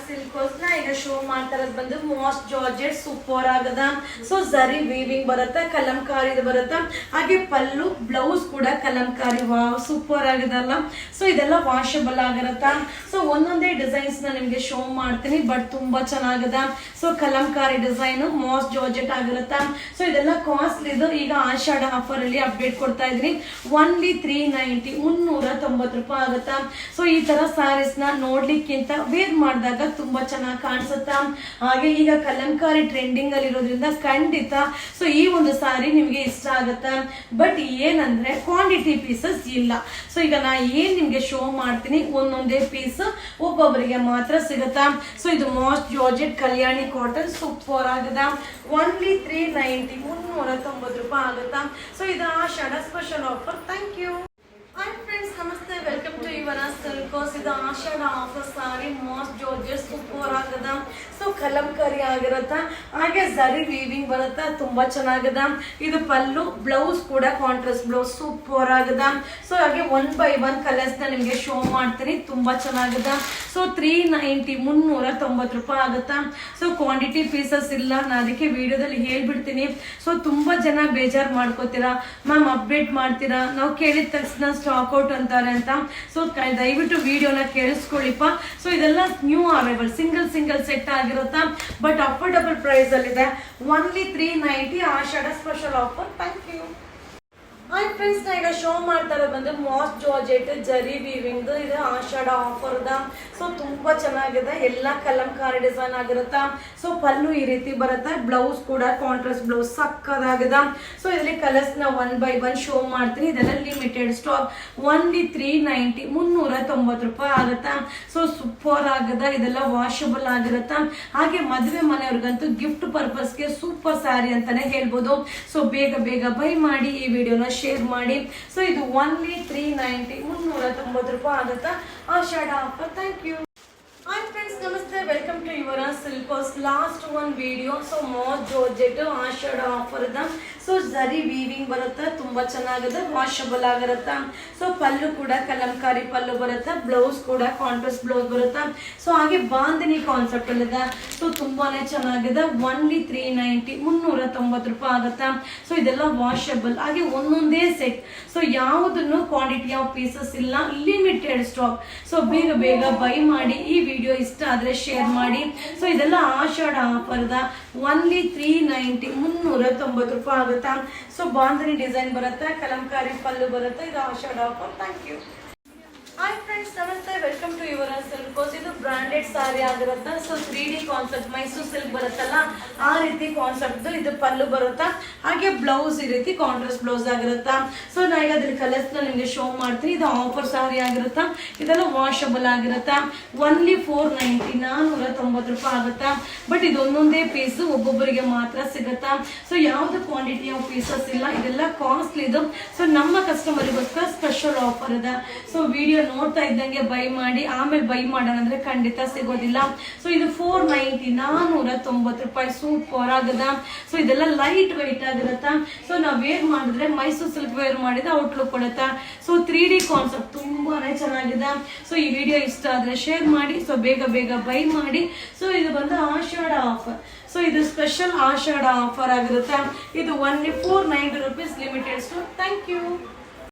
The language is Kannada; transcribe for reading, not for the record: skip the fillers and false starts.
ಸಿಲ್ಕೋಸ್ ನ ಈಗ ಶೋ ಮಾಡ್ತಾರದ್ ಬಂದು ಮಾಸ್ ಜಾರ್ಜೆಟ್ ಸೂಪರ್ ಆಗದ. ಸೊ ಜರಿ ವೀವಿಂಗ್ ಬರುತ್ತಾ, ಕಲಂಕಾರಿ ಬರುತ್ತಾ, ಹಾಗೆ ಪಲ್ಲು ಬ್ಲೌಸ್ ಕೂಡ ಕಲಂಕಾರಿ. ವಾವ್ ಸೂಪರ್ ಆಗದಲ್ಲ. ಸೊ ಇದೆಲ್ಲ ವಾಷಬಲ್ ಆಗಿರತ್ತ. ಸೊ ಒಂದೊಂದೇ ಡಿಸೈನ್ಸ್ ನ ನಿಮ್ಗೆ ಶೋ ಮಾಡ್ತೀನಿ, ಬಟ್ ತುಂಬಾ ಚೆನ್ನಾಗದ. So Kalamkari design moss georgette ಆಗಿರತ್ತ. ಸೊ ಇದೆಲ್ಲ ಕಾಸ್ಟ್ಲಿ ಇದು. ಈಗ ಆಷಾಢ ಆಫರ್ ಅಲ್ಲಿ ಅಪ್ಡೇಟ್ ಕೊಡ್ತಾ ಇದೀನಿ. ಓನ್ಲಿ 390 390 ರೂಪಾಯಿ ಆಗುತ್ತಾ. ಸೊ ಈ ತರ ಸ್ಯಾರೀಸ್ ನ ನೋಡ್ಲಿಕ್ಕಿಂತ ವೇರ್ ಮಾಡಿದಾಗ ತುಂಬಾ ಚೆನ್ನಾಗಿ ಕಾಣಿಸುತ್ತ. ಹಾಗೆ ಈಗ ಕಲಂಕಾರಿ ಟ್ರೆಂಡಿಂಗ್ ಅಲ್ಲಿ ಇರೋದ್ರಿಂದ ಖಂಡಿತ ಸೊ ಈ ಒಂದು ಸಾರಿ ನಿಮ್ಗೆ ಇಷ್ಟ ಆಗುತ್ತೆ. ಬಟ್ ಏನಂದ್ರೆ ಕ್ವಾಂಟಿಟಿ ಪೀಸಸ್ ಇಲ್ಲ. ಸೊ ಈಗ ನಾ ಏನ್ ನಿಮ್ಗೆ ಶೋ ಮಾಡ್ತೀನಿ ಒಂದೊಂದೇ ಪೀಸ್ ಒಬ್ಬೊಬ್ಬರಿಗೆ ಮಾತ್ರ ಸಿಗುತ್ತಾ. ಸೊ ಇದು moss georgette Kalyani cotton super ಆಗದ. ಓನ್ಲಿ 390 390 ರೂಪಾಯಿ ಆಗುತ್ತಾ. ಸೊ ಇದು Ashadha special offer. Thank you. Hi friends, ನಮಸ್ತೆ, ವೆಲ್ಕಮ್ ಟು ಯುವರ್ ಸಿಲ್ಕೋಸ್. ಇದು Ashadha offer sari moss georgette super ಆಗದ. ಸೊ ಕಲಂಕಾರಿ ಆಗಿರತ್ತ, ಹಾಗೆ ಜರಿ ವೀವಿಂಗ್ ಬರುತ್ತ, ತುಂಬಾ ಚೆನ್ನಾಗದ. ಇದು ಪಲ್ಲು ಬ್ಲೌಸ್ ಕೂಡ ಕಾಂಟ್ರಾಸ್ಟ್ ಬ್ಲೌಸ್ ಸೂಪರ್ ಆಗದ. ಸೊ ಹಾಗೆ 1 by 1 ಕಲರ್ಸ್ ನ ನಿಮ್ಗೆ ಶೋ ಮಾಡ್ತೀನಿ, ತುಂಬಾ ಚೆನ್ನಾಗದ. ಸೊ 390 390 ರೂಪಾಯಿ ಆಗುತ್ತಾ. ಸೊ ಕ್ವಾಂಟಿಟಿ ಪೀಸಸ್ ಇಲ್ಲ, ನಾನು ಅದಕ್ಕೆ ವಿಡಿಯೋದಲ್ಲಿ ಹೇಳ್ಬಿಡ್ತೀನಿ. ಸೊ ತುಂಬಾ ಜನ ಬೇಜಾರ್ ಮಾಡ್ಕೋತೀರಾ, ಮ್ಯಾಮ್ ಅಪ್ಡೇಟ್ ಮಾಡ್ತೀರಾ, ನಾವು ಕೇಳಿದ ತಕ್ಷಣ ಸ್ಟಾಕ್ ಔಟ್ ಅಂತಾರೆ ಅಂತ. ಸೊ ದಯವಿಟ್ಟು ವಿಡಿಯೋನ ಕೇಳಿಸ್ಕೊಳ್ಳಿಪ್ಪ. ಸೊ ಇದೆಲ್ಲ ನ್ಯೂ ಅರೈವಲ್ ಸಿಂಗಲ್ ಸೆಟ್ ಆಗಿರುತ್ತಾ, ಬಟ್ ಅಫೋರ್ಡಬಲ್ ಪ್ರೈಸ್ ಅಲ್ಲಿ ಇದೆ. Only 390 Ashadha special offer. Thank you. Hi friends, ನಾ ಈಗ ಶೋ ಮಾಡ್ತಾರೆ ಬಂದು ಮಾಸ್ ಜಾರ್ಜೆಟ್ ಜರಿ ವೀವಿಂಗ್. ಇದು ಆಷಾಢ ಆಫರ್ ದ. ಸೊ ತುಂಬಾ ಚೆನ್ನಾಗಿದೆ, ಎಲ್ಲ ಕಲಂಕಾರಿ ಡಿಸೈನ್ ಆಗಿರುತ್ತಾ. ಸೊ ಪಲ್ಲು ಈ ರೀತಿ ಬರುತ್ತೆ, ಬ್ಲೌಸ್ ಕೂಡ ಕಾಂಟ್ರಾಸ್ಟ್ ಬ್ಲೌಸ್ ಸಕ್ಕದಾಗಿದೆ. ಸೊ ಇದರಲ್ಲಿ ಕಲರ್ಸ್ ನ 1 by 1 ಶೋ ಮಾಡ್ತೀನಿ. ಇದೆಲ್ಲ ಲಿಮಿಟೆಡ್ ಸ್ಟಾಕ್. ಓನ್ಲಿ 390 390 ರೂಪಾಯಿ ಆಗುತ್ತಾ. ಸೊ ಸೂಪರ್ ಆಗದ. ಇದೆಲ್ಲ ವಾಷಬಲ್ ಆಗಿರುತ್ತಾ. ಹಾಗೆ ಮದುವೆ ಮನೆಯವ್ರಿಗಂತೂ ಗಿಫ್ಟ್ ಪರ್ಪಸ್ಗೆ ಸೂಪರ್ ಸ್ಯಾರಿ ಅಂತಾನೆ ಹೇಳ್ಬೋದು. ಸೊ ಬೇಗ ಬೈ ಮಾಡಿ, ಈ ವಿಡಿಯೋನ ಶೇರ್ ಮಾಡಿ. ಸೊ ಇದು ಓನ್ಲಿ 390 390 ರೂಪಾಯಿ ಆಗುತ್ತಾ Ashadha offer. Thank you. Hi friends, ನಮಸ್ತೆ, welcome to your Silkos. Last one video. So moss georgette Ashadha offer ಅದ. ಸೊ ಜರಿ ವೀವಿಂಗ್ ಬರುತ್ತೆ, ತುಂಬಾ ಚೆನ್ನಾಗಿದೆ, ವಾಷಬಲ್ ಆಗಿರುತ್ತ. ಸೊ ಪಲ್ಲು ಕೂಡ ಕಲಂಕಾರಿ ಪಲ್ಲು ಬರುತ್ತೆ, ಬ್ಲೌಸ್ ಕೂಡ ಕಾಂಟ್ರಾಸ್ಟ್ ಬ್ಲೌಸ್ ಬರುತ್ತೆ. ಸೊ ಹಾಗೆ ಬಾಂದಿನಿ ಕಾನ್ಸೆಪ್ಟ್ ಅಲ್ಲಿದೆ. ಸೊ ತುಂಬಾನೇ ಚೆನ್ನಾಗಿದೆ. ಓನ್ಲಿ 390 390 ರೂಪಾಯಿ ಆಗುತ್ತಾ. ಸೊ ಇದೆಲ್ಲ ವಾಷಬಲ್. ಹಾಗೆ ಒಂದೊಂದೇ ಸೆಟ್. ಸೊ ಯಾವುದನ್ನು ಕ್ವಾಂಟಿಟಿ ಆಫ್ ಪೀಸಸ್ ಇಲ್ಲ, ಲಿಮಿಟೆಡ್ ಸ್ಟಾಕ್. ಸೊ ಬೇಗ ಬೈ ಮಾಡಿ. ಈ ವಿಡಿಯೋ ಇಷ್ಟ ಆದ್ರೆ ಶೇರ್ ಮಾಡಿ. ಸೊ ಇದೆಲ್ಲ ಆಷಾಢ ಆಫರ್ ದ. ಓನ್ಲಿ 390 390 ರೂಪಾಯಿ ಆಗುತ್ತೆ. ಸೊ ಬಾಂಧನಿ ಡಿಸೈನ್ ಬರುತ್ತೆ, ಕಲಂಕಾರಿ ಪಲ್ಲು ಬರುತ್ತೆ. ಇದು Ashadha offer. Thank you. Hi friends, ನಮಸ್ತೆ, ವೆಲ್ಕಮ್ ಟು ಯುವರ್ ಸಿಲ್ಕೋಸ್. ಇದು ಬ್ರಾಂಡೆಡ್ ಸಾರಿ ಆಗಿರುತ್ತೆ. So 3D concept, Mysuru silk ಬರುತ್ತಲ್ಲ ಆ ರೀತಿ ಕಾನ್ಸೆಪ್ಟ್. ಇದು ಪಲ್ಲು ಬರುತ್ತಾ, ಹಾಗೆ ಬ್ಲೌಸ್ ಈ ರೀತಿ ಕಾಂಟ್ರಾಸ್ಟ್ ಬ್ಲೌಸ್ ಆಗಿರುತ್ತಾ. ಸೊ ನಾ ಈಗ ಅದ್ರ ಕಲರ್ಸ್ ನ ನಿಮ್ಗೆ ಶೋ ಮಾಡ್ತೀನಿ. ಇದು ಆಫರ್ ಸಾರಿ ಆಗಿರುತ್ತಾ. ಇದೆಲ್ಲ ವಾಷಬಲ್ ಆಗಿರುತ್ತಾ. ಓನ್ಲಿ 490 490 ರೂಪಾಯಿ ಆಗುತ್ತಾ. ಬಟ್ ಇದೊಂದೊಂದೇ ಪೀಸ್ ಒಬ್ಬೊಬ್ಬರಿಗೆ ಮಾತ್ರ ಸಿಗುತ್ತಾ. ಸೊ ಯಾವ್ದು ಕ್ವಾಂಟಿಟಿ ಆಫ್ ಪೀಸಸ್ ಇಲ್ಲ, ಇದೆಲ್ಲ ಕಾಸ್ಟ್ಲಿ ಇದು. ಸೊ ನಮ್ಮ ಕಸ್ಟಮರಿಗೋಸ್ಕರ ಸ್ಪೆಷಲ್ ಆಫರ್ ಇದೆ. ಸೊ ವಿಡಿಯೋ ನೋಡ್ತಾ ಇದ್ದಂಗೆ ಬೈ ಮಾಡಿ, ಆಮೇಲೆ ಬೈ ಮಾಡೋಣ ಅಂದ್ರೆ ಖಂಡಿತ ಸಿಗೋದಿಲ್ಲ. ಸೊ ಇದು 490 490 ರೂಪಾಯಿ ಸೂಪರ್ ಆಗದ. ಸೊ ಇದೆಲ್ಲ ಲೈಟ್ ವೆಯ್ಟ್ ಆಗಿರತ್ತ. ಸೊ ನಾವ್ ವೇರ್ ಮಾಡಿದ್ರೆ ಮೈಸೂರು ಸಿಲ್ಕ್ ವೇರ್ ಮಾಡಿದ್ರೆ ಔಟ್ಲುಕ್ ಕೊಡುತ್ತಾ. ಸೊ 3D ಕಾನ್ಸೆಪ್ಟ್ ತುಂಬಾನೇ ಚೆನ್ನಾಗಿದೆ. ಸೊ ಈ ವಿಡಿಯೋ ಇಷ್ಟ ಆದ್ರೆ ಶೇರ್ ಮಾಡಿ. ಸೊ ಬೇಗ ಬೈ ಮಾಡಿ. ಸೊ ಇದು ಬಂದು ಆಷಾಢ ಆಫರ್. ಸೊ ಇದು ಸ್ಪೆಷಲ್ ಆಷಾಢ ಆಫರ್ ಆಗಿರುತ್ತೆ. ಇದು only 490 rupees limited stock. Thank you.